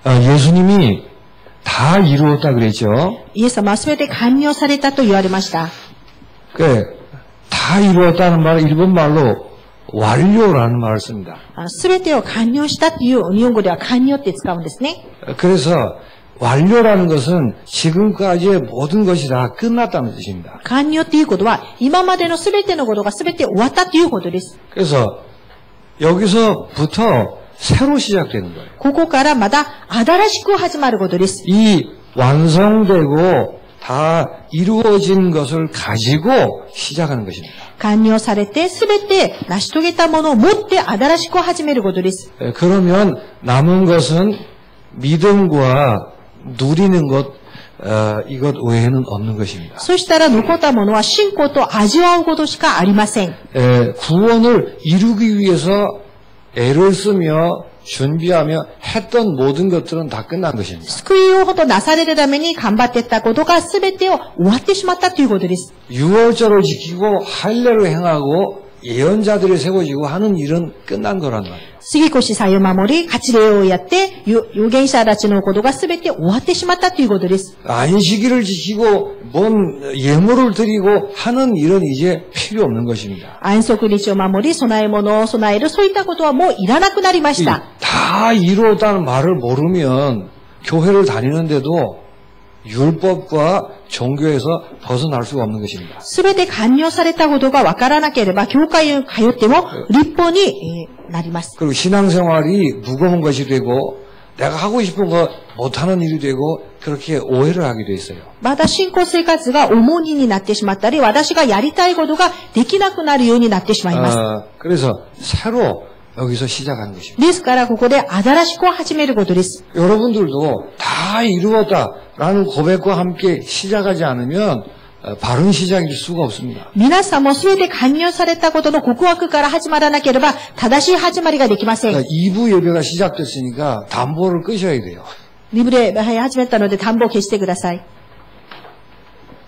예수님이 다 이루었다 그랬죠. イエス様はすべて完了されたと言われました。 다 이루었다는 말은 일본말로 완료라는 말을 씁니다. すべてを完了したという日本語では完了って使うんですね。 그래서 완료라는 것은 지금까지의 모든 것이 다 끝났다는 뜻입니다. 完了っていうことは今までのすべてのことがすべて終わったということです。 그래서 여기서부터 새로 시작되는 거예요. ここからまた新しく始まることです。 이 완성되고 다 이루어진 것을 가지고 시작하는 것입니다. 完了されてすべて成し遂げたものを持って新しく始めることです。 그러면 남은 것은 믿음과 누리는 것 이것 외에는 없는 것입니다. そしたら残ったものは信仰と味わうことしかありません。 구원을 이루기 위해서 애를 쓰며 준비하며 했던 모든 것들은 다 끝난 것입니다. 救いをほどなされるために頑張っていったことが全てを終わってしまったということです。 유월절을 지키고 할례를 행하고 예언자들이 세워지고 하는 일은 끝난 거란 말이에요. 杉越祭を守り、勝ち礼をやって、預言者たちのことが全て終わってしまったということです。 안식일을 지키고 뭔 예물을 드리고 하는 일은 이제 필요 없는 것입니다. 安息日を守り、供え物を備える、そういったことはもういらなくなりました。 다 이루었다는 말을 모르면 교회를 다니는데도 율법과 종교에서 벗어날 수가 없는 것입니다. すべて完了されたことがわからなければ、教会に通っても立法になります。 그리고 신앙생활이 무거운 것이 되고 내가 하고 싶은 거 못하는 일이 되고 그렇게 오해를 하게 돼 있어요. また信仰生活が重荷になってしまったり、私がやりたいことができなくなるようになってしまいます。 그래서 새로 여기서 시작하는 것입니다. ですからここで新しく始めることです。 여러분들도 다 이루었다라는 고백과 함께 시작하지 않으면 바른 시작일 수가 없습니다. 皆さんもすべて完了されたことの告白から始まらなければ正しい始まりができません。 2부 예배가 시작됐으니까 담보를 끄셔야 돼요. リブレ始めたので田んぼを消してください。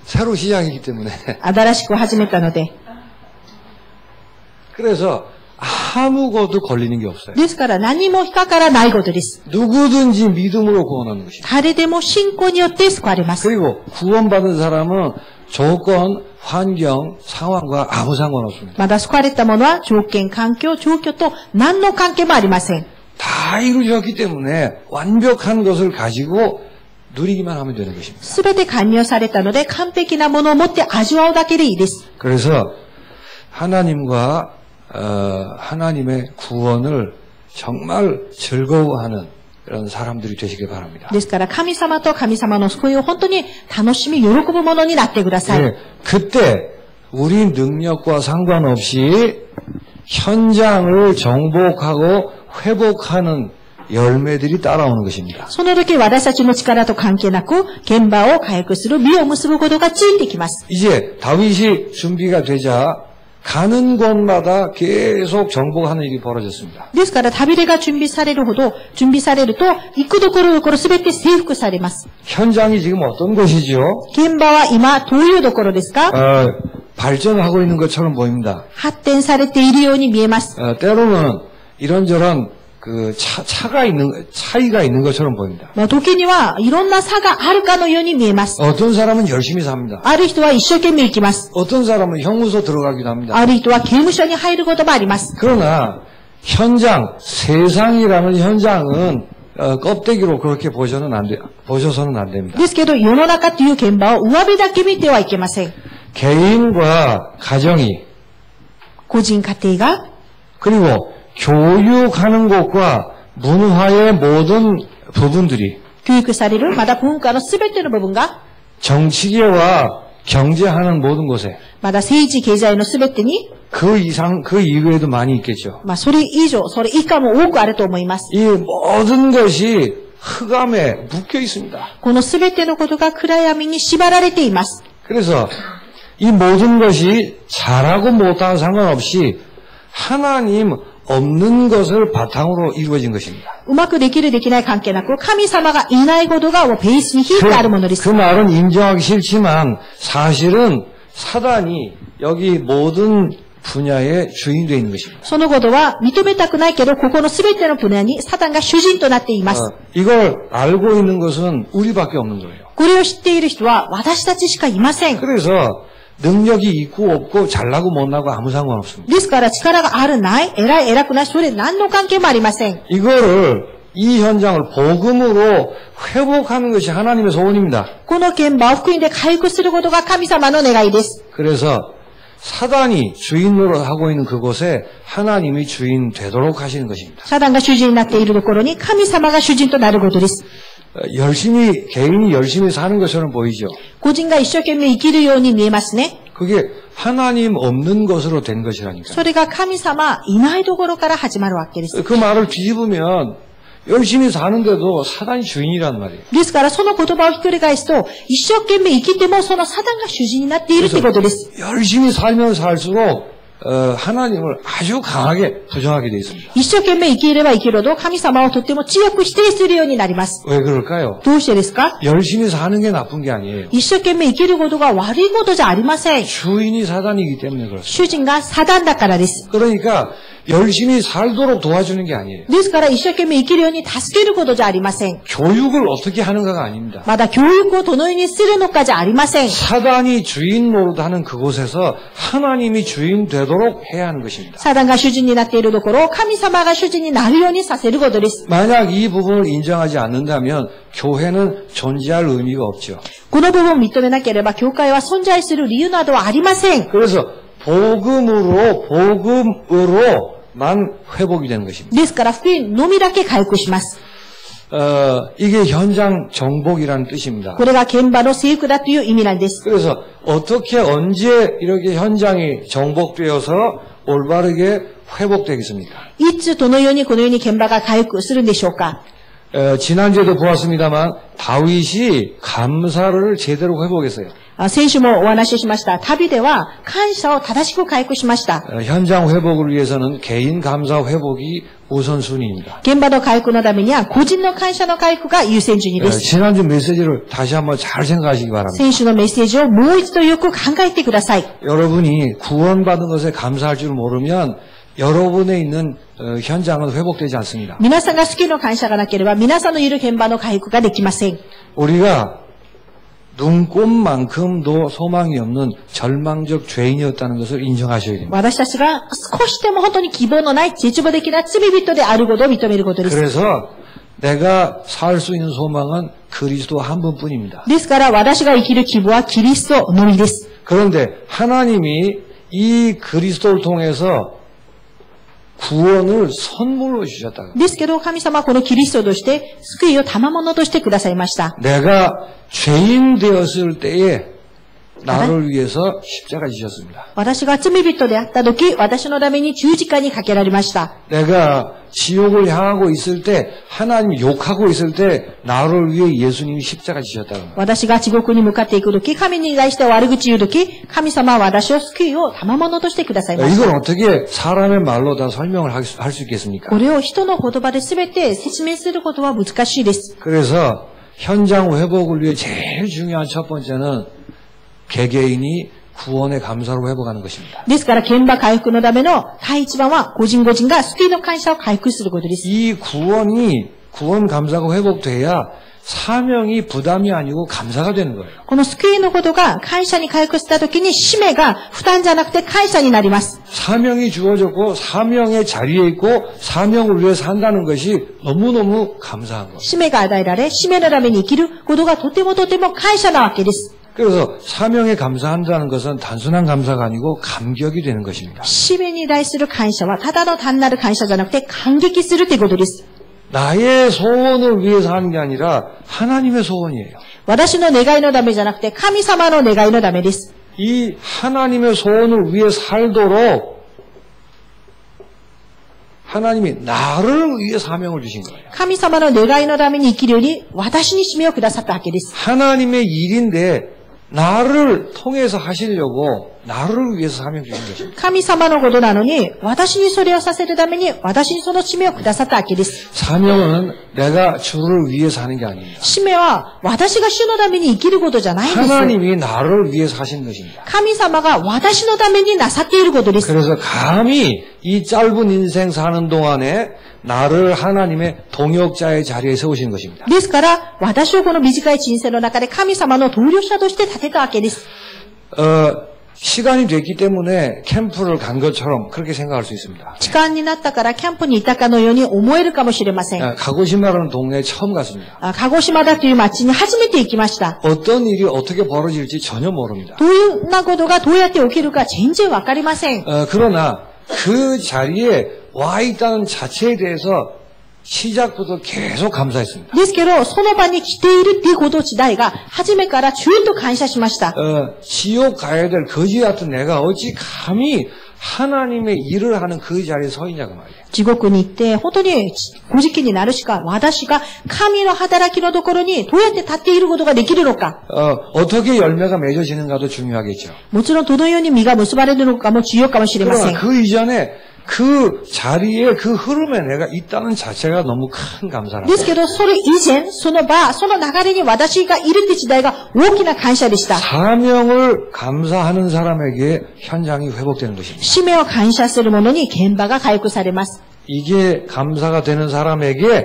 새로 시작이기 때문에. 新しく始めたので。 그래서 아무것도 걸리는 게 없어요. ですから何も引っかからないことです。 누구든지 믿음으로 구원하는 것입니다. 誰でも信仰によって救われます。 그리고 구원받은 사람은 조건, 환경, 상황과 아무 상관없습니다. まだ救われた者は条件、環境、状況と何の関係もありません。 다 이루셨기 때문에 완벽한 것을 가지고 누리기만 하면 되는 것입니다. すべて完了されたので完璧なものを持って味わうだけでいいです。 그래서 하나님과 하나님의 구원을 정말 즐거워하는 그런 사람들이 되시길 바랍니다. ですから神様と神様の救いを本当に楽しみ、喜ぶものになってください。 네, 그때 우리 능력과 상관없이 현장을 정복하고 회복하는 열매들이 따라오는 것입니다. その時私たちの力と関係なく現場を回復する、実を結ぶことがついてきます。 이제 다윗이 준비가 되자 가는 곳마다 계속 정복하는 일이 벌어졌습니다. ですからダビデが準備されると行くところどころすべて征服されます。 현장이 지금 어떤 곳이죠? 現場は今どういうところですか？ 발전하고 있는 것처럼 보입니다. 発展されているように見えます。 때로는 이런저런 차이가 있는 것처럼 보입니다. 時にはいろんな差があるかのように見えます。 어떤 사람은 열심히 삽니다. ある人は一生懸命生きます。 어떤 사람은 형무소 들어가기도 합니다. ある人は刑務所に入ることもあります。 그러나 현장, 세상이라는 현장은 껍데기로 그렇게 보셔서는 안 됩니다. ですけど世の中という現場を上辺だけ見てはいけません。 개인과 가정이 個人家庭が 그리고 교육하는 곳과 문화의 모든 부분들이 教育される、まだ文化のすべての部分が 정치계와 경제하는 모든 곳에 まだ政治経済のすべてに 그 이외에도 많이 있겠죠. それ以上、それ以下も多くあると思います。 이 모든 것이 흑암에 묶여 있습니다. このすべてのことが暗闇に縛られています。 그래서 이 모든 것이 잘하고 못하고 상관없이 하나님 없는 것을 바탕으로 이루어진 것입니다. うまくできるできない関係なく、神様がいないことがベースに引いてあるものです。 그 말은 인정하기 싫지만 사실은 사단이 여기 모든 분야의 주인이 되어 있는 것입니다. そのことは認めたくないけど、ここの全ての分野にサタンが主人となっています。 이걸 알고 있는 것은 우리밖에 없는 거예요. これを知っている人は私たちしかいません。 그래서 능력이 있고 없고 잘나고 못나고 아무 상관없습니다. ですから力があるない、偉い偉くない、それ何の関係もありません。 이 현장을 복음으로 회복하는 것이 하나님의 소원입니다. この現場を福音で回復することが神様の願いです。 그래서 사단이 주인 노릇하고 있는 그곳에 하나님이 주인 되도록 하시는 것입니다. サタンが主人になっているところに神様が主人となることです。 개인이 열심히 사는 것처럼 보이죠. 個人が一生懸命生きるように見えますね。 그게 하나님 없는 것으로 된 것이라니까요. それが神様いないところから始まるわけです。 그 말을 뒤집으면 열심히 사는데도 사단이 주인이란 말이에요. ですからその言葉をひっくり返すと、一生懸命生きてもそのサタンが主人になっているということです。 열심히 살면 살수록 하나님을 아주 강하게 부정하게 되어 있습니다. 一生懸命生きれば生きるほど神様をとっても強く否定するようになります。 왜 그럴까요? どうしてですか？ 열심히 사는 게 나쁜 게 아니에요. 一生懸命生きることが悪いことじゃありません。 주인이 사단이기 때문에 그렇습니다. 主人がサタンだからです。 그러니까 열심히 살도록 도와주는 게 아니에요. ですから一生懸命生きるように助けることじゃありません。 교육을 어떻게 하는가가 아닙니다. まだ教育をどのようにするのかじゃありません。 사단이 주인 노릇하는 그곳에서 하나님이 주인 되도록 해야 하는 것입니다. サタンが主人になっているところを神様が主人になるようにさせることです。 만약 이 부분을 인정하지 않는다면 교회는 존재할 의미가 없죠. この部分を認めなければ教会は存在する理由などはありません。 그래서 복음으로만 회복이 되는 것입니다. ですから福音のみだけ回復します。 이게 현장 정복이라는 뜻입니다. これが現場の征服だという意味なんです。 그래서 어떻게 언제 이렇게 현장이 정복되어서 올바르게 회복되겠습니까? いつどのようにこのように現場が回復するんでしょうか。 지난주에도 보았습니다만 다윗이 감사를 제대로 회복했어요. 先週もお話ししました。旅では感謝を正しく回復しました。 현장 회복을 위해서는 개인 감사 회복이 우선순위입니다. 現場の回復のためには個人の感謝の回復が優先順位です。 지난주 메시지를 다시 한번 잘 생각하시기 바랍니다. 先週のメッセージをもう一度よく考えてください。 여러분이 구원받은 것에 감사할 줄 모르면 여러분에 있는 현장은 회복되지 않습니다. 皆さんが好きの感謝がなければ皆さんのいる現場の回復ができません。 우리가 눈꼽만큼도 소망이 없는 절망적 죄인이었다는 것을 인정하셔야 됩니다. 私たちが少しでも本当に希望のない絶望的な罪人であることを認めることです。 그래서 내가 살 수 있는 소망은 그리스도 한 분뿐입니다. ですから私が生きる希望はキリストのみです。 그런데 하나님이 이 그리스도를 통해서 구원을 선물로 주셨다. ですけど神様はこのキリストとして救いを賜物としてくださいました。 내가 죄인 되었을 때에 나를 위해서 십자가 지셨습니다. 私が罪人であった時、私のために十字架にかけられました。 내가 지옥을 향하고 있을 때 하나님 욕하고 있을 때 나를 위해 예수님이 십자가 지셨다는 거예요. 私が地獄に向かっていく時、神に対して悪口言う時、神様は私を救いを賜物としてくださいました。 이걸 어떻게 사람의 말로 다 설명을 할 수 있겠습니까? これを人の言葉で全て説明することは難しいです。 그래서 현장 회복을 위해 제일 중요한 첫 번째는 개개인이 구원의 감사로 회복하는 것입니다. ですから現場回復のための第一番は個人個人が救いの感謝を回復することです。 이 구원 감사가 회복돼야 사명이 부담이 아니고 감사가 되는 거예요. この救いのことが感謝に回復したときに使命が負担じゃなくて感謝になります。 사명이 주어졌고 사명의 자리에 있고 사명을 위해 산다는 것이 너무너무 감사한 거예요. 使命が与えられ、使命のために生きることがとても感謝なわけです。 그래서 사명에 감사한다는 것은 단순한 감사가 아니고 감격이 되는 것입니다. 使命に対する感謝はただの単なる感謝じゃなくて感激するということです。 나의 소원을 위해서 하는 게 아니라 하나님의 소원이에요. 私の願いのためじゃなくて神様の願いのためです。 이 하나님의 소원을 위해 살도록 하나님이 나를 위해 사명을 주신 거예요. 神様の願いのために生きるように私に使命をくださったわけです。 하나님의 일인데 나를 통해서 하시려고 나를 위해서 사명 주신 것입니다. 神様のことなのに、私にそれをさせるために、私にその使命をくださったわけです。 사명은 내가 주를 위해서 하는 게 아닙니다. 使命は、私が主のために生きることじゃないんです。 하나님이 나를 위해서 하신 것입니다. 神様が私のためになさっていることです。 그래서 감히 이 짧은 인생 사는 동안에 나를 하나님의 동역자의 자리에 세우신 것입니다. ですから、私をこの短い人生の中で神様の同僚者として立てたわけです。 시간이 됐기 때문에 캠프를 간 것처럼 그렇게 생각할 수 있습니다. 時間になったからキャンプにいたかのように思えるかもしれません。 가고시마라는 동네에 처음 갔습니다. 鹿児島だという町に初めて行きました。 어떤 일이 어떻게 벌어질지 전혀 모릅니다. どういうなことがどうやって起きるか全然わかりません。 그러나 그 자리에 와 있다는 자체에 대해서 시작부터 계속 감사했습니다. ですけど、その場に来ているっていうこと自体が、初めからずっと感謝しました。 지옥 가야 될 거지 같은 내가 어찌 감히 하나님의 일을 하는 그 자리에 서 있냐고 말이에요. 地獄に行って、本当にご時期になるしか、私が神の働きのところにどうやって立っていることができるのか。 어떻게 열매가 맺어지는가도 중요하겠죠. もちろんどのように実が結ばれるのかも重要かもしれません。 그러나 그 이전에 그 자리에 그 흐름에 내가 있다는 자체가 너무 큰 감사랍니다. ですけど、それ以前、その場、その流れに私がいるって時代が大きな感謝でした。 사명을 감사하는 사람에게 현장이 회복되는 것입니다. 使命を感謝する者に現場が回復されます。 이게 감사가 되는 사람에게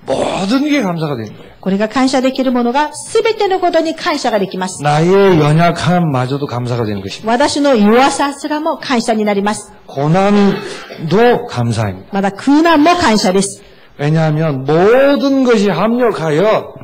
모든 게 감사가 되는 거예요. これが感謝できる者が全てのことに感謝ができます。 나의 연약함마저도 감사가 되는 것입니다. 私の弱さすらも感謝になります。 고난도 감사입니다. また苦難も感謝です。 왜냐하면 모든 것이 합력하여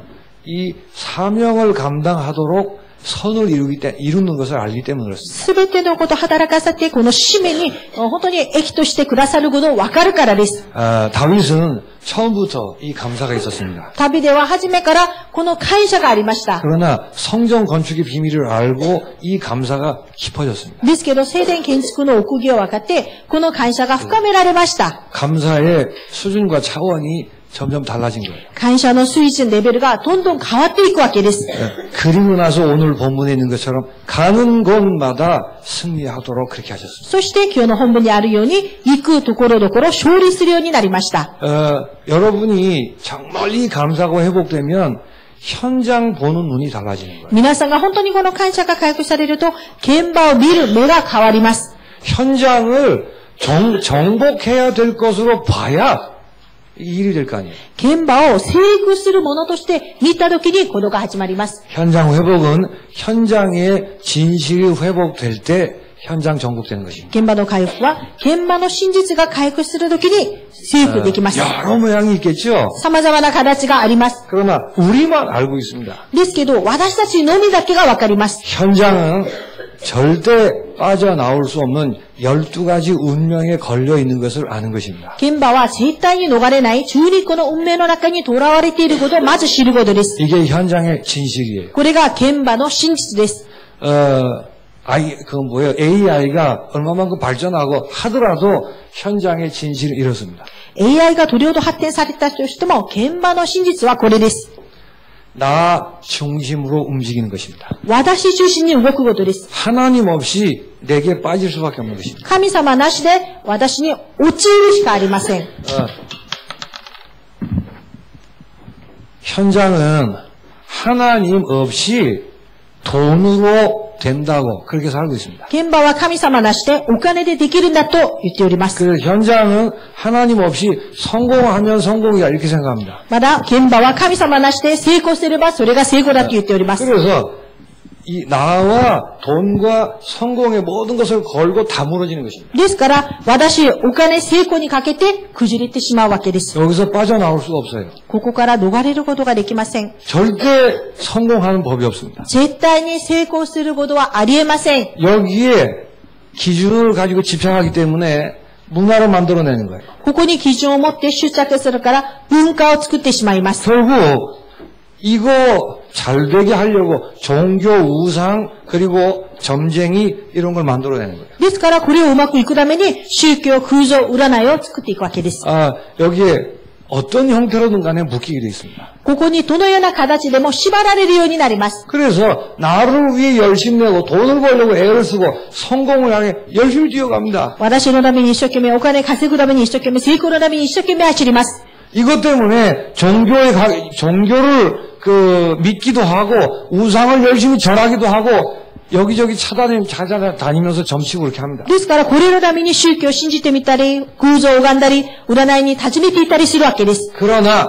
이 사명을 감당하도록 선을 이루는 것을 알기 때문에 그렇습니다. すべてのことを働かせて、この使命に本当に益としてくださることを分かるからです。 다윗은 처음부터 이 감사가 있었습니다. 旅では初めからこの感謝がありました。 그러나 성전 건축의 비밀을 알고 이 감사가 깊어졌습니다. ですけど、聖殿建築の奥義を分かって、この感謝が深められました。 감사의 수준과 차원이 점점 달라진 거예요. 感謝の水準レベルがどんどん変わっていくわけです。 그리고 나서 오늘 본문에 있는 것처럼 가는 곳마다 승리하도록 그렇게 하셨습니다. そして今日の本文にあるように、行くところどころ勝利するようになりました。 여러분이 정말 이 감사가 회복되면 현장 보는 눈이 달라지는 거예요. 皆さんが本当にこの感謝が回復されると、現場を見る目が変わります。 현장을 정복해야 될 것으로 봐야 이 일이 될 거 아니에요. 現場を征服するものとして見たときにことが始まります。 현장 회복은 현장의 진실이 회복될 때 현장 정복되는 것입니다. 現場の回復は、現場の真実が回復するときに征服できます。 여러 모양이 있겠죠. 様々な形があります。 그러나 우리만 알고 있습니다. ですけど、私たちのみだけがわかります。 현장은 절대 빠져나올 수 없는 12가지 운명에 걸려 있는 것을 아는 것입니다. 現場は絶対に逃れない12個の運命の中に囚われていることをまず知ることです。 이게 현장의 진실이에요. これが現場の真実です。 AI가 얼마만큼 발전하고 하더라도 현장의 진실은 이렇습니다. AI がどれほど発展されたとしても、現場の真実はこれです。 나 중심으로 움직이는 것입니다. 私中心に動くことです。 하나님 없이 내게 빠질 수밖에 없는 것입니다. 神様なしで私に陥るしかありません。 현장은 하나님 없이 돈으로 된다고 그렇게 살고 있습니다. 現場は神様なしでお金でできるんだと言っております。 그 현장은 하나님 없이 성공하면 성공이야 이렇게 생각합니다. まだ現場は神様なしで成功すればそれが成功だと言っております。 그래서 이 나와 돈과 성공의 모든 것을 걸고 다 무너지는 것입니다. ですから、私、お金、成功にかけて崩れてしまうわけです。 여기서 빠져나올 수가 없어요. ここから逃れることができません。 절대 성공하는 법이 없습니다. 絶対に成功することはありえません。 여기에 기준을 가지고 집착하기 때문에 문화를 만들어내는 거예요. ここに基準を持って執着するから文化を作ってしまいます。 결국 이거 잘 되게 하려고 종교 우상 그리고 점쟁이 이런 걸 만들어내는 거예요. ですからこれをうまくいくために宗教、空想、占いを作っていくわけです。 여기에 어떤 형태로든 간에 묶이게 되어 있습니다. ここにどのような形でも縛られるようになります。 그래서 나를 위해 열심히 내고 돈을 벌려고 애를 쓰고 성공을 향해 열심히 뛰어갑니다. 私のために一生懸命お金稼ぐために一生懸命成功のために一生懸命走ります。 이것 때문에 종교를 믿기도 하고 우상을 열심히 절하기도 하고 여기저기 찾아다니면서 점치고 그렇게 합니다. ですからこれのために宗教を信じてみたり、偶像を拝んだり、占いに立ちめていたりするわけです。 그러나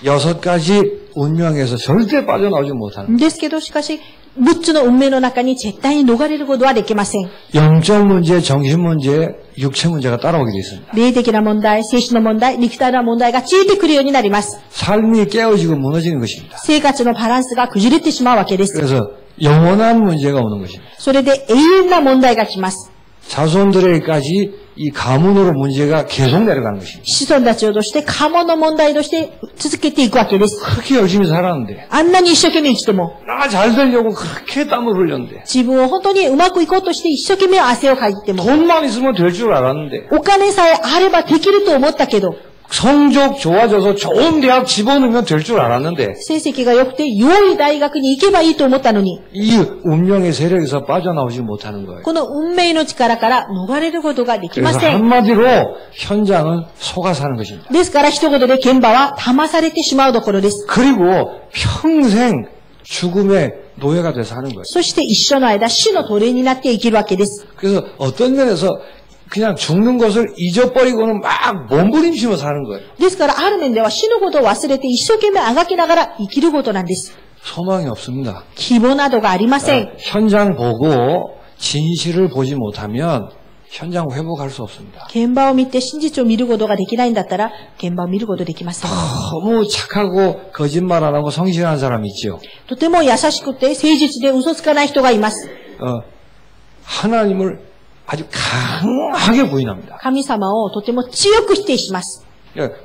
6가지 운명에서 절대 빠져나오지 못하는 ですけどしかし、6つの運命の中に絶対に逃れることはできません。 영적 문제, 정신 문제, 육체 문제가 따라오게 되어 있습니다. 霊的な問題、精神の問題、肉体の問題がついてくるようになります。 삶이 깨어지고 무너지는 것입니다. 生活のバランスが崩れてしまうわけです。 그래서 영원한 문제가 오는 것입니다. それで永遠な問題が来ます。 자손들에게까지 이 가문으로 문제가 계속 내려가는 것입니다. 子孫たちをとして家紋の問題として続けていくわけです。 그렇게 열심히 살았는데 あんなに一生懸命生きても、 나 잘 되려고 그렇게 땀을 흘렸는데 自分を本当にうまくいこうとして一生懸命汗をかいても、 돈만 있으면 될 줄 알았는데 お金さえあればできると思ったけど、 성적 좋아져서 좋은 대학 집어넣으면 될 줄 알았는데 成績が良くて良い大学に行けばいいと思ったのに、 이 운명의 세력에서 빠져나오지 못하는 거예요. この運命の力から逃れることができま 그래서 せん。 한마디로 현장은 속아 사는 것입니다. ですから一言で現場は騙されてしまうところです。 그리고 평생 죽음의 노예가 돼서 사는 거예요. そして一生の間死の奴隷になって生きるわけです。 그래서 어떤 면에서 그냥 죽는 것을 잊어버리고는 막 몸부림치며 사는 거예요. ですからある面では死のことを忘れて一生懸命あがきながら生きることなんです。 소망이 없습니다. 希望などがありません。 현장 보고 진실을 보지 못하면 현장 회복할 수 없습니다. 現場を見て真実を見ることができないんだったら現場を見ることできません。 너무 착하고 거짓말 안 하고 성실한 사람이 있죠. とても優しくて誠実で嘘つかない人がいます。 하나님을 아주 강하게 부인합니다. 神様をとても強く否定します。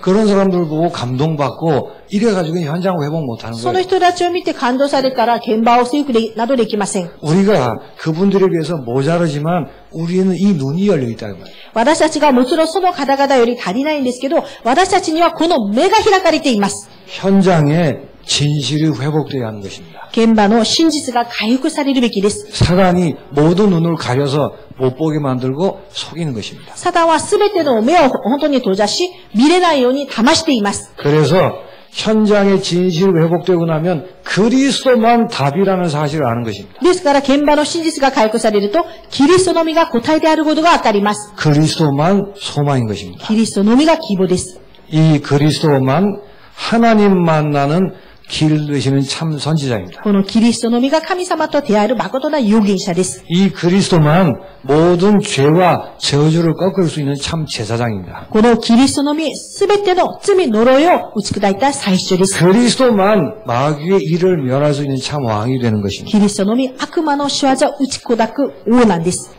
그런 사람들 보고 감동받고 이래가지고 현장 회복 못하는 その 거예요. 人たちを見て感動されたら現場を征服などできません。 우리가 그분들에 비해서 모자르지만 우리는 이 눈이 열려 있다는 거예요. 私たちがもちろんその方々より足りないんですけど、私たちにはこの目が開かれています。 현장에 진실이 회복되어야 하는 것입니다. 現場の真実が回復されるべきです。 사단이 모든 눈을 가려서 못 보게 만들고 속이는 것입니다. サタンはすべての目を本当に閉ざし、見れないように騙しています。 그래서 현장의 진실이 회복되고 나면 그리스도만 답이라는 사실을 아는 것입니다. ですから現場の真実が回復されると、キリストのみが答えであることがわかります。 그리스도만 소망인 것입니다. キリストのみが希望です。 이 그리스도만 하나님 만나는 길 되시는 참 선지자입니다. このキリストのみが神様と出会える誠な預言者です。 이 그리스도만 모든 죄와 저주를 꺾을 수 있는 참 제사장입니다. このキリストのみ、すべての罪呪いを打ち砕いた最初です。 그리스도만 마귀의 일을 멸할 수 있는 참 왕이 되는 것입니다. キリストのみ、悪魔の仕業を打ち砕く王なんです。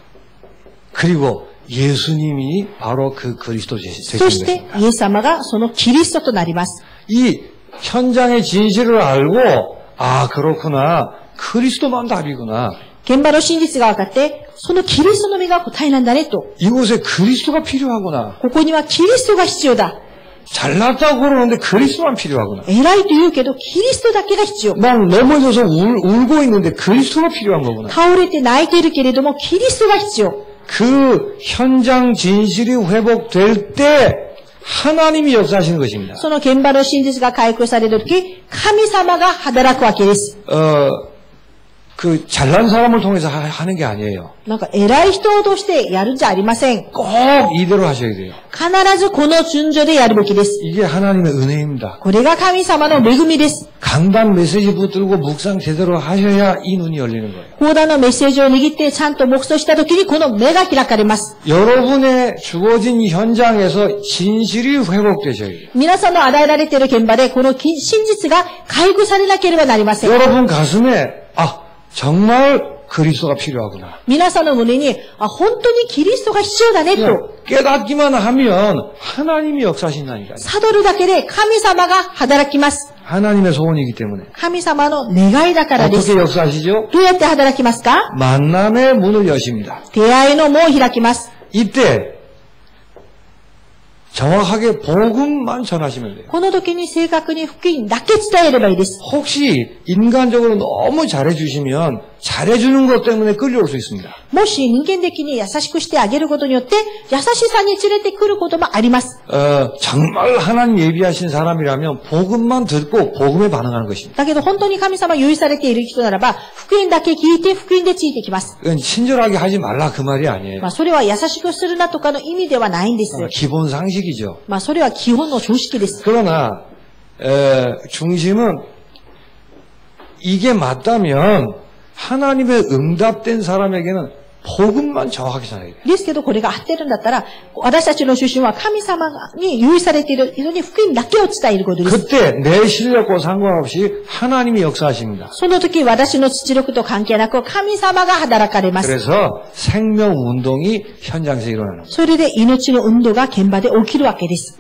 그리고 예수님이 바로 그 그리스도 되시는 そして 것입니다. イエス様がそのキリストとなります。 이 현장의 진실을 알고 아 그렇구나 그리스도만 답이구나 現場の真実が分かって、そのキリストのみが答えなんだねと。 이곳에 그리스도가 필요하구나 ここにはキリストが必要だ。 잘났다고 그러는데 그리스도만 필요하구나 偉いと言うけど、キリストだけが必要。 막 넘어져서 울고 있는데 그리스도가 필요한 거구나 倒れて泣いているけれども、キリストが必要。 그 현장 진실이 회복될 때 하나님이 역사하시는 것입니다 その現場の真実が回復されるとき、神様が働くわけです。 그 잘난 사람을 통해서 하는 게 아니에요 なんか偉い人を通してやるんじゃありません。 꼭 이대로 하셔야 돼요 必ずこの順序でやるべきです。 이게 하나님의 은혜입니다 これが神様の恵みです。 강단 메시지 붙들고 묵상 제대로 하셔야 이 눈이 열리는 거예요 講談のメッセージを握ってちゃんと黙想したときにこの目が開かれます。 여러분의 주어진 이 현장에서 진실이 회복되셔야 돼요 皆さんの与えられている現場でこの真実が回復されなければなりません。 여러분 가슴에 정말 그리스도가 필요하구나 皆さんの胸に、本当にキリストが必要だねと 깨닫기만 하면 하나님이 역사하신다니까요 悟るだけで神様が働きます。 하나님의 소원이기 때문에 神様の願いだからです。 어떻게 역사하시죠? どうやって働きますか？ 만남의 문을 여십니다 出会いの門を開きます。 이때 정확하게 복음만 전하시면 돼요. この時に正確に福音だけ伝えればいいです。 혹시 인간적으로 너무 잘해주시면 잘해주는 것 때문에 끌려올 수 있습니다. もし人間的に優しくしてあげることによって優しさに連れてくることもあります。 정말 하나님 예비하신 사람이라면 복음만 듣고 복음에 반응하는 것입니다. だけど本当に神様用意されている人ならば福音だけ聞いて福音でついてきます。 그건 친절하게 하지 말라 그 말이 아니에요. それは優しくするなとかの意味ではないんです。 기본 상식이죠. それは基本の常識です。 그러나 중심은 이게 맞다면 하나님의 응답된 사람에게는 복음만 정확히 전해야 돼요. ですけどこれが合ってるんだったら私たちの出身は神様に用意されている人に福音だけを伝えることです。 그때 내 실력과 상관없이 하나님이 역사하십니다. その時私の実力と関係なく神様が働かれます。 그래서 생명운동이 현장에서 일어나는 거예요. それで命の運動が現場で起きるわけです。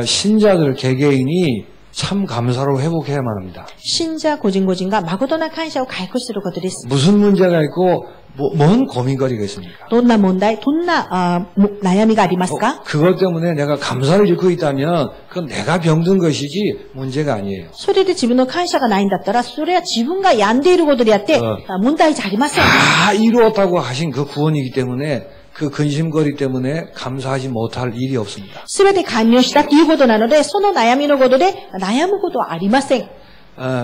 신자들 개개인이 참 감사로 회복해야만 합니다. 信者個人個人が誠な感謝を回復することです。 무슨 문제가 있고 뭔 고민거리가 있습니까? どんな問題、どんな悩みがありますか？ 그것 때문에 내가 감사를 잃고 있다면 그건 내가 병든 것이지 문제가 아니에요. それで自分の感謝がないんだったらそれは自分が病んでいることであって問題じゃありません。 다 이루었다고 하신 그 구원이기 때문에 그 근심거리 때문에 감사하지 못할 일이 없습니다. すべて完了したということなのでその悩みのことで悩むことはありません。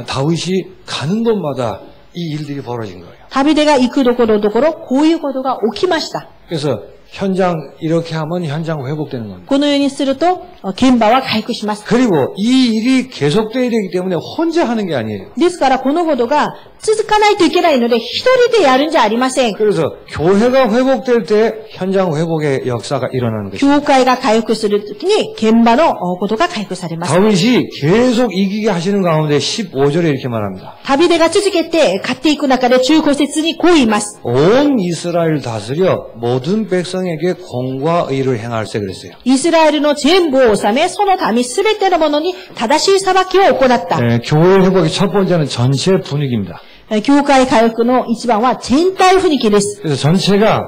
다윗이 가는 곳마다 이 일들이 벌어진 거예요. ダビデが行くどころどころこういうことが起きました。 그래서 현장 이렇게 하면 현장 회복되는 겁니다. このようにすると現場は回復します。 그리고 이 일이 계속돼야 되기 때문에 혼자 하는 게 아니에요. ですからこのことが続かないといけないので一人でやるんじゃありません。 그래서 교회가 회복될 때 현장 회복의 역사가 일어나는 것입니다. 教会が回復するときに現場のことが回復されます。 다윗이 계속 이기게 하시는 가운데 15절에 이렇게 말합니다. ダビデが続けて勝っていく中で15節にこう言います。 온 이스라엘 다스려 모든 백성에게 공과 의를 행할세 그랬어요. イスラエルの全部を治め、その民すべてのものに正しい裁きを行った。 교회 회복의 첫 번째는 전체 분위기입니다. 教会回復の一番は全体雰囲気です。 그래서 전체가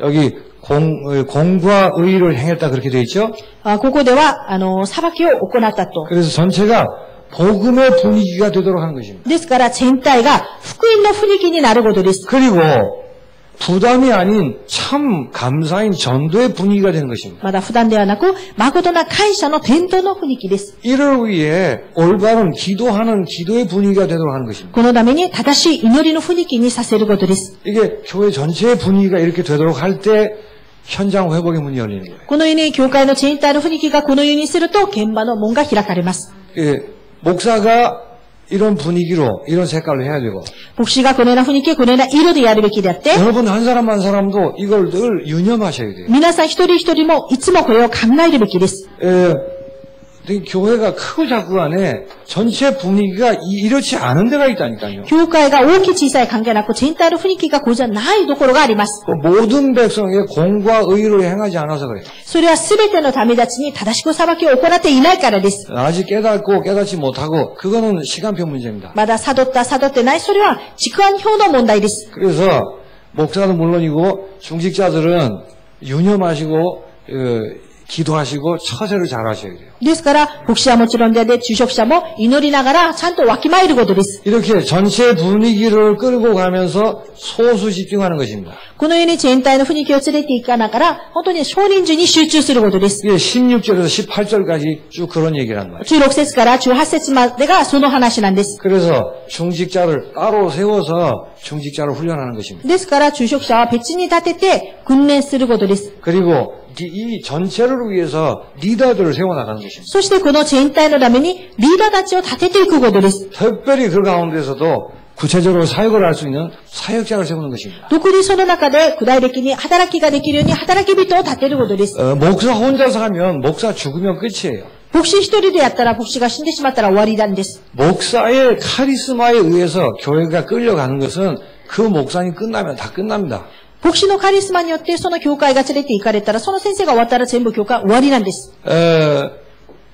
여기 공과 의를 행했다 그렇게 되어 있죠. ここでは裁きを行ったと。 그래서 전체가 복음의 분위기가 되도록 하는 것입니다. ですから全体が福音の雰囲気になることです。 그리고 부담이 아닌 참 감사인 전도의 분위기가 되는 것입니다. まだ負担ではなく誠な感謝の伝統の雰囲気です。 이를 위해 올바른 기도하는 기도의 분위기가 되도록 하는 것입니다. このために正しい祈りの雰囲気にさせることです。 이게 교회 전체의 분위기가 이렇게 되도록 할 때 현장 회복의 문이 열리는 거예요. このように教会の全体の雰囲気がこのようにすると現場の門が開かれます。 목사가 이런 분위기로 이런 색깔로 해야 되고 牧師がこのような雰囲気、このような色でやるべきであって、 여러분 한 사람 한 사람도 이걸 늘 유념하셔야 돼요. 皆さん一人一人もいつもこれを考えるべきです。 교회가 크고 작고 안에 전체 분위기가 이렇지 않은 데가 있다니까요. 教会が大きい小さい関係なく全体の雰囲気がこうじゃないところがあります。 모든 백성에게 공과 의를 행하지 않아서 그래요. それは全ての民たちに正しく裁きを行っていないからです。 아직 깨닫고 깨닫지 못하고 그거는 시간표 문제입니다. まだ悟った悟ってない、それは時間表の問題です。 그래서 목사는 물론이고 중직자들은 유념하시고 기도하시고 처세를 잘 하셔야 돼요. ですから、牧師はもちろんで、住職者も祈りながらちゃんとわきまえることです。 이렇게 전체 분위기를 끌고 가면서 소수 집중하는 것입니다. このように全体の雰囲気を連れていかながら、本当に少人数に集中することです。 이게 16절에서 18절까지 쭉 그런 얘기를 한 거예요. 16節から18節までがその話なんです。 그래서 중직자를 따로 세워서 중직자를 훈련하는 것입니다. ですから、住職者は別に立てて訓練することです。 그리고 이 전체를 위해서 리더들을 세워나가는 것입니다. そしてこの全体のためにリーダーたちを立てていくことです。 특별히 그 가운데서도 구체적으로 사역을 할 수 있는 사역자를 세우는 것입니다. 特にその中で具体的に働きができるように働き人を立てることです。 목사 혼자서 하면 목사 죽으면 끝이에요. 牧師一人でやったら牧師が死んでしまったら終わりなんです。 목사의 카리스마에 의해서 교회가 끌려가는 것은 그 목사님 끝나면 다 끝납니다. 牧師のカリスマによってその教会が連れて行かれたら、その先生が終わったら全部教会終わりなんです。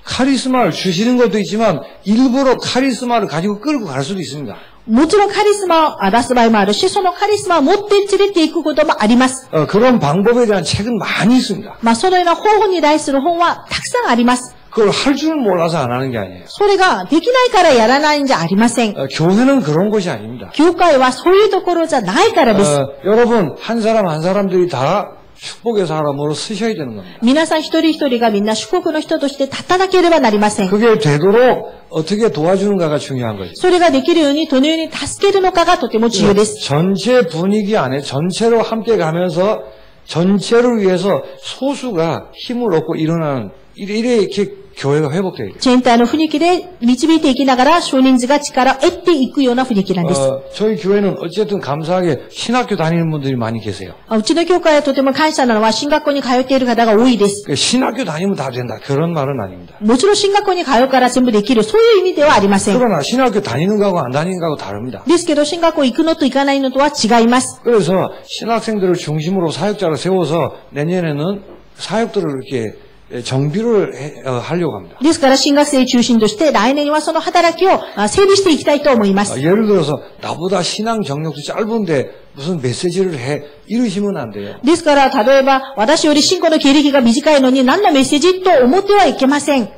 카리스마를 주시는 것도 있지만 일부러 카리스마를 가지고 끌고 갈 수도 있습니다. もちろんカリスマを出す場合もあるし、そのカリスマを持って連れていくこともあります。 그런 방법에 대한 책은 많이 있습니다. そのような方法に対する本はたくさんあります。 그걸 할 줄 몰라서 안 하는 게 아니에요. それができないからやらないんじゃありません。 교회는 그런 곳이 아닙니다. 教会はそういうところじゃないからです。 여러분 한 사람 한 사람들이 다 축복의 사람으로 쓰셔야 되는 겁니다. 皆さん一人一人がみんな祝福の人として立たなければなりません。 그게 되도록 어떻게 도와주는가가 중요한 거죠. それができるようにどのように助けるのかがとても重要です。 전체 분위기 안에 전체로 함께 가면서 전체를 위해서 소수가 힘을 얻고 일어나는 이렇게 교회가 회복돼야 돼요. 全体の雰囲気で導いていきながら少人数が力を得ていくような雰囲気なんです。 저희 교회는 어쨌든 감사하게 신학교 다니는 분들이 많이 계세요. うちの教会はとても感謝なのは進学校に通っている方が多いです。 신학교 다니면 다 된다. 그런 말은 아닙니다. もちろん進学校に通うから全部できる、そういう意味ではありません。 그러나 신학교 다니는 거하고 안 다니는 거하고 다릅니다. ですけど進学校行くのと行かないのとは違います。 그래서 신학생들을 중심으로 사역자를 세워서 내년에는 사역들을 이렇게 정비를 하려고 합니다. ですから進学生中心として来年はその働きを整備していきたいと思います。 예를 들어서 나보다 신앙 정력도 짧은데 무슨 메시지를 해 이러시면 안 돼요. ですから例えば私より信仰の経歴が短いのに何のメッセージと思ってはいけません。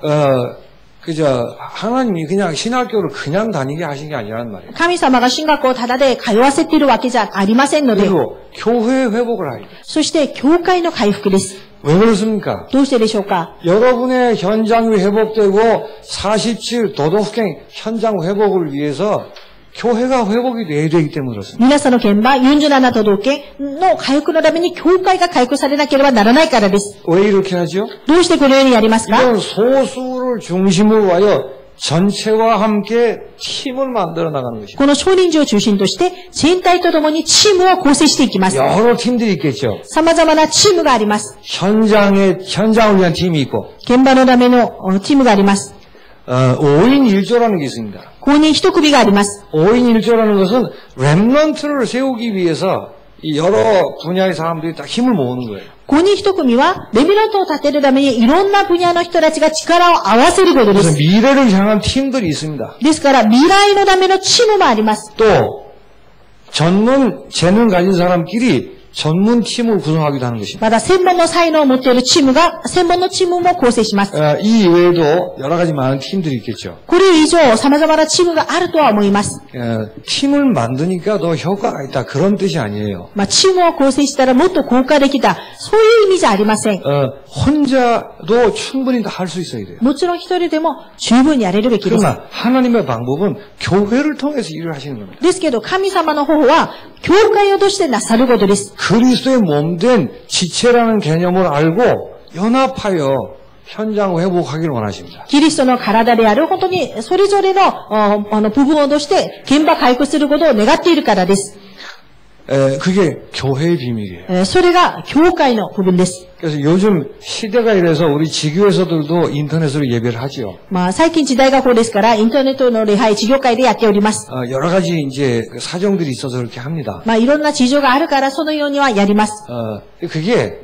하나님이 그냥 신학교를 그냥 다니게 하신 게 아니란 말이에요. 神様が進学校をただで通わせているわけじゃありませんので、 그리고 교회 회복을 하야 돼요. そして教会の回復です。 왜 그렇습니까? どうしてでしょうか。 여러분의 현장이 회복되고 47 도덕행 현장 회복을 위해서 교회가 회복이 돼야 되기 때문에 그렇습니다. 皆さんの現場47都道府県の回復のために教会が回復されなければならないからです。 왜 이렇게 하죠? どうしてこのようにやりますか。 이건 소수를 중심으로 하여 전체와 함께 팀을 만들어 나가는 것입니다. この少人数を中心として全体とともにチームを構成していきます。 여러 팀들이 있겠죠. 様々なチームがあります。 현장을 위한 팀이 있고 現場のためのチームがあります。 5인 1조라는 게 있습니다. 公認一組があります。 5인 1조라는 것은 랩런트를 세우기 위해서 이 여러 분야의 사람들이 다 힘을 모으는 거예요. 公認一組はレベルトを立てるためにいろんな分野の人たちが力を合わせることで 그래서 す。 미래를 향한 팀들이 있습니다. ですから未来のためのチームもあります。 또 전문 재능 가진 사람끼리 전문 팀을 구성하기도 하는 것입니다. また専門の才能を持っているチームが専門のチームも構成します。 이 이외에도 여러 가지 많은 팀들이 있겠죠. これ以上様々なチームがあるとは思います。 팀을 만드니까 더 효과가 있다 그런 뜻이 아니에요. チームを構成したらもっと効果的だ。そういう意味じゃありません。 혼자도 충분히 다 할 수 있어야 돼요. もちろん一人でも十分やれるべきです。 그러나 하나님의 방법은 교회를 통해서 일을 하시는 겁니다. ですけど神様の方法は教会を通してなさることです。 그리스도의 몸된 지체라는 개념을 알고 연합하여 현장 회복하기를 원하십니다. キリストの体である本当にそれぞれの部分を通して現場回復することを願っているからです。 그게 교회의 비밀이에요. それが教会の部分です。 그래서 요즘 시대가 이래서 우리 지교에서들도 인터넷으로 예배를 하지요. 最近時代がこうですからインターネットの礼拝事業会でやっております。 여러 가지 이제 사정들이 있어서 그렇게 합니다. いろんな事情があるからそのようにはやります。 그게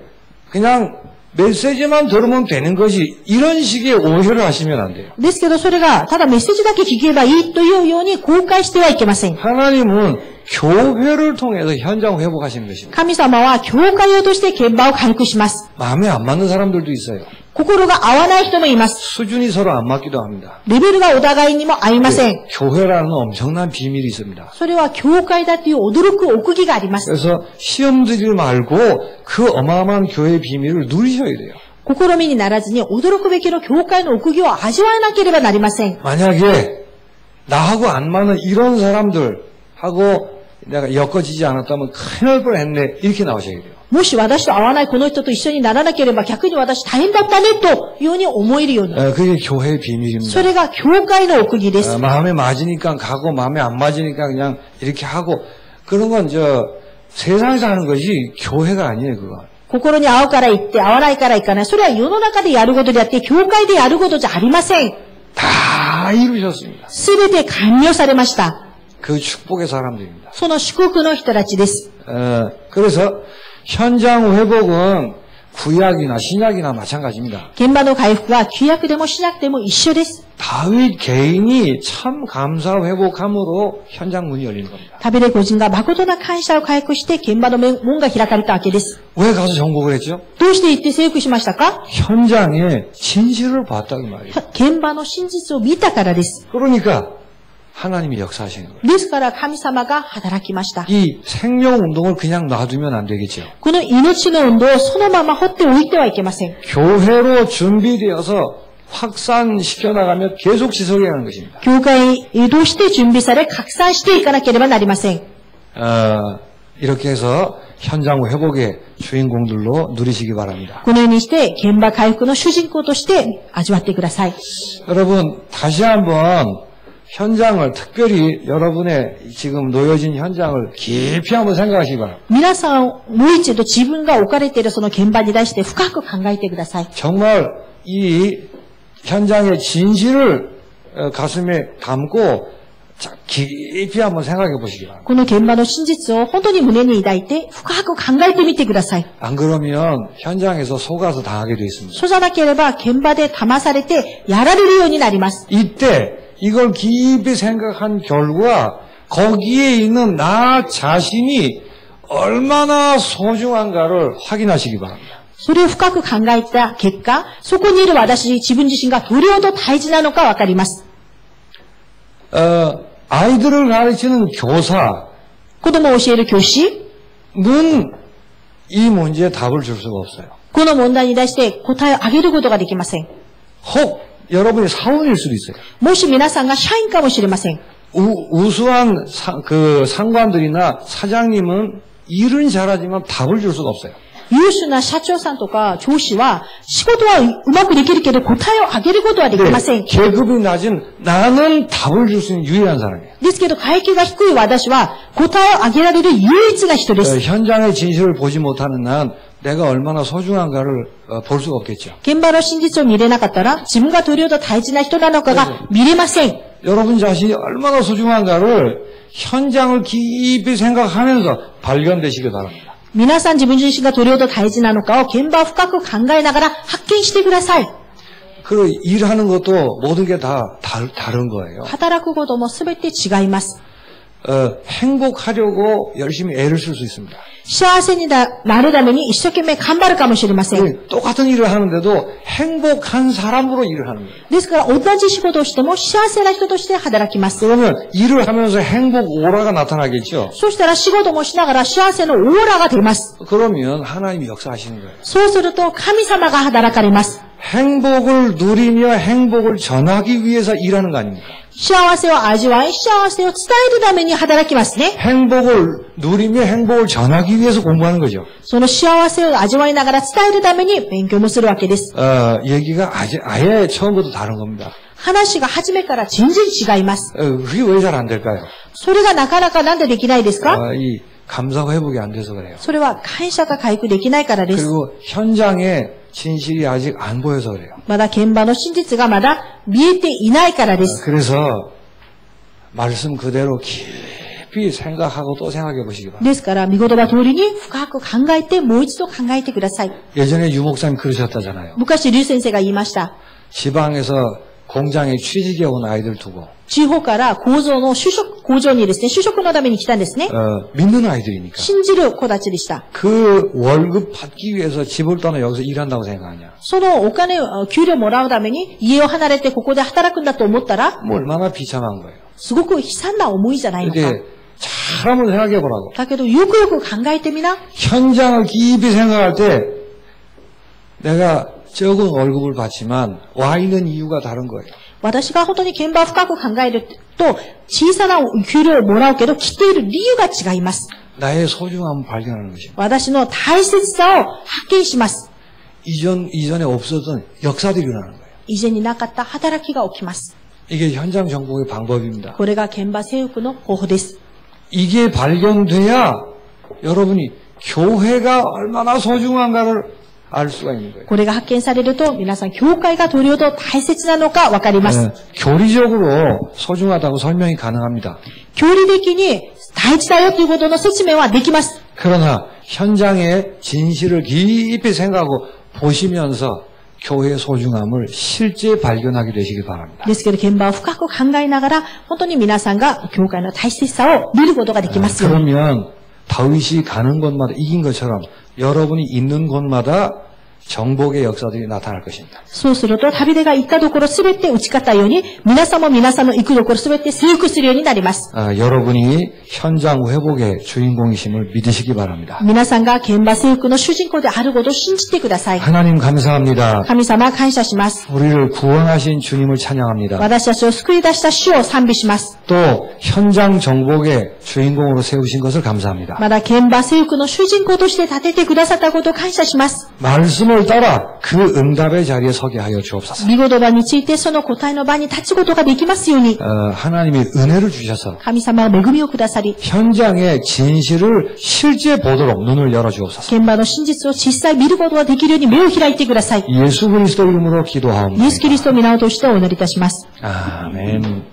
그냥 메시지만 들으면 되는 것이 이런 식의 오해를 하시면 안 돼요. ですけどそれがただメッセージだけ聞けばいいというように公開してはいけません。 하나님은 교회를 통해서 현장 회복하시는 것입니다. 神様は教会を通して現場を回復します。 마음에 안 맞는 사람들도 있어요. 心が合わない人もいます。 수준이 서로 안 맞기도 합니다. レベルがお互いにも合いません。 교회라는 엄청난 비밀이 있습니다. それは教会だという驚く奥義があります。 그래서 시험 들지 말고 그 어마어마한 교회의 비밀을 누리셔야 돼요. 試みにならずに驚くべきの教会の奥義を味わえなければなりません。 만약에 나하고 안 맞는 이런 사람들하고 내가 엮어지지 않았다면 큰일 날 뻔했네 이렇게 나오셔야 돼요. もし私と合わないこの人と一緒にならなければ逆に私大変だったねというように思えるように。 그게 교회의 비밀입니다. それが教会の奥義です。 마음에 맞으니까 가고 마음에 안 맞으니까 그냥 이렇게 하고 그런 건 세상에서 하는 것이 교회가 아니에요. 그거. 心に合うから行って合わないから行かない。それは世の中でやることであって教会でやることじゃありません。 다 이루셨습니다. すべて完了されました。 그 축복의 사람들입니다. その祝福の人たちです。 그래서 현장 회복은 구약이나 신약이나 마찬가지입니다. 現場の回復は旧約でも新約でも一緒です。 다윗 개인이 참 감사 회복함으로 현장 문이 열리는 겁니다. ダビデ個人が誠な感謝を回復して現場の門が開かれたわけです。 왜 가서 정복을 했죠? どうして行って征服しましたか？ 현장의 진실을 봤다 이 말이에요. 現場の真実を見たからです。 그러니까 하나님이 역사하시는 거예요. ですから神様が働きました。 이 생명 운동을 그냥 놔두면 안 되겠죠. この命の運動をそのまま放っておいてはいけません。 교회로 준비되어서 확산시켜 나가면 계속 지속해야 하는 것입니다. 教会に移動して準備され拡散していかなければなりません。 이렇게 해서 현장 회복의 주인공들로 누리시기 바랍니다. このようにして現場回復の主人公として味わってください。 여러분 다시 한번 현장을 특별히 여러분의 지금 놓여진 현장을 깊이 한번 생각하시기 바랍니다. 皆さんもう一度自分が置かれているその現場に対して深く考えてください。 정말 이 현장의 진실을 가슴에 담고 깊이 한번 생각해 보시기 바랍니다. この現場の真実を本当に胸に抱いて深く考えてみてください。 안 그러면 현장에서 속아서 당하게 되어 있습니다. そうじゃなければ現場で騙されてやられるようになります。 이때 이걸 깊이 생각한 결과 거기에 있는 나 자신이 얼마나 소중한가를 확인하시기 바랍니다. それを深く考えた結果、そこにいる私、自分自身がどれほど大事なのかわかります。 아이들을 가르치는 교사 子供を教える教師、 는 이 문제에 답을 줄 수가 없어요. この問題に対して答えをあげることができません。 혹 여러분이 사원일 수도 있어요. もし皆さんが社員かもしれません。 우수한 상관들이나 사장님은 일은 잘하지만 답을 줄 수가 없어요. 優秀な社長さんとか上司は仕事はうまくできるけど答えをあげることはできません。 계급이 낮은 나는 답을 줄 수 있는 유일한 사람이에요. ですけど階級が低い私は答えをあげられる唯一な人です。 현장의 진실을 보지 못하는 난 내가 얼마나 소중한가를 볼 수가 없겠죠. 現場の真実を見れなかったら自分がどれほど大事な人なのかが見れません。 여러분 자신이 얼마나 소중한가를 현장을 깊이 생각하면서 발견되시기 바랍니다. 皆さん自分自身がどれほど大事なのかを現場を深く考えながら発見してください。 그리고 일하는 것도 모든 게 다 다른 거예요. 働くことも全て違います。 행복하려고 열심히 애를 쓸 수 있습니다. 幸せになるために一生懸命頑張るかもしれません。 똑같은 일을 하는데도 행복한 사람으로 일을 하는 거예요. ですから同じ仕事をしても幸せな人として働きます。 그러면 일을 하면서 행복 오라가 나타나겠죠. そしたら仕事もしながら幸せのオーラが出ます。 그러면 하나님이 역사하시는 거예요. そうすると神様が働かれます。 행복을 누리며 행복을 전하기 위해서 일하는 거 아닙니까? 幸せを味わい、幸せを伝えるために働きますね。 행복을 누리며 행복을 전하기 위해서 공부하는 거죠. その幸せを味わいながら伝えるために勉強もするわけです。 얘기가 아예 처음부터 다른 겁니다. 話が初めから全然違います。 그게 왜 잘 안 될까요? それがなかなかなんでできないですか？ 이 감사 회복이 안 돼서 그래요. それは感謝が回復できないからです。 그리고 현장에 진실이 아직 안 보여서 그래요. まだ現場の真実がまだ見えていないからです。 그래서 말씀 그대로 깊이 생각하고 또 생각해 보시기 바랍니다. ですから、御言葉通りに深く考えて、もう一度考えてください。 예전에 유 목사님 그러셨다잖아요. 昔、劉先生が言いました。 지방에서 공장에 취직해 온 아이들 두고 地方から工場にですね、就職のために来たんですね。 믿는 아이들이니까 信じる子たちでした。 그 월급 받기 위해서 집을 떠나 여기서 일한다고 생각하냐? そのお金を、給料もらうために家を離れてここで働くんだと思ったら、 뭐 얼마나 비참한 거예요. すごく悲惨な思いじゃないのか。 근데 잘 한번 생각해 보라고. だけど、よくよく考えてみな。 현장을 깊이 생각할 때 내가 적은 월급을 받지만 와 있는 이유가 다른 거예요. 私が本当に現場を深く考えると、小さな給料をもらうけど、来ている理由が違います。 나의 소중함을 발견하는 것입니다. 私の大切さを発見します。 이전에 없었던 역사들이 일어나는 거예요. 以前になかった働きが起きます。 이게 현장 정복의 방법입니다. これが現場征服の方法です。 이게 발견돼야 여러분이 교회가 얼마나 소중한가를 알 수가 있는 거예요. これが発見されると、皆さん、教会がどれほど大切なのかわかります。 교리적으로 소중하다고 설명이 가능합니다. 教理的に大事だよということの説明はできます。 그러나 현장의 진실을 깊이 생각하고 보시면서 교회의 소중함을 실제 발견하게 되시길 바랍니다. ですけど、現場を深く考えながら、本当に皆さんが教会の大切さを見ることができますように。 그러면 다윗이 가는 곳마다 이긴 것처럼 여러분이 있는 곳마다 정복의 역사들이 나타날 것입니다. そうすると、ダビデが行ったところすべて打ち勝ったように、皆さんも皆さんの行くところすべて征服するようになります。 여러분이 현장 회복의 주인공이심을 믿으시기 바랍니다. 皆さんが現場征服の主人公であることを信じてください。 하나님 감사합니다. 神様感謝します。 우리를 구원하신 주님을 찬양합니다. 私たちを救い出した主を賛美します。 또 현장 정복의 주인공으로 세우신 것을 감사합니다. まだ現場征服の主人公として立ててくださったことを感謝します。 말씀을 따라 그 응답의 자리에 서게 하여 주옵소서. 御言葉についてその答えの場に立つことができますように。 하나님이 은혜를 주셔서 神様が恵みをくださり、 현장의 진실을 실제 보도록 눈을 열어 주옵소서. 現場の真実を実際見ることができるように目を開いてください。 예수 그리스도 이름으로 기도하옵나이다. イエス・キリストを皆を通してお祈りいたします。 아멘.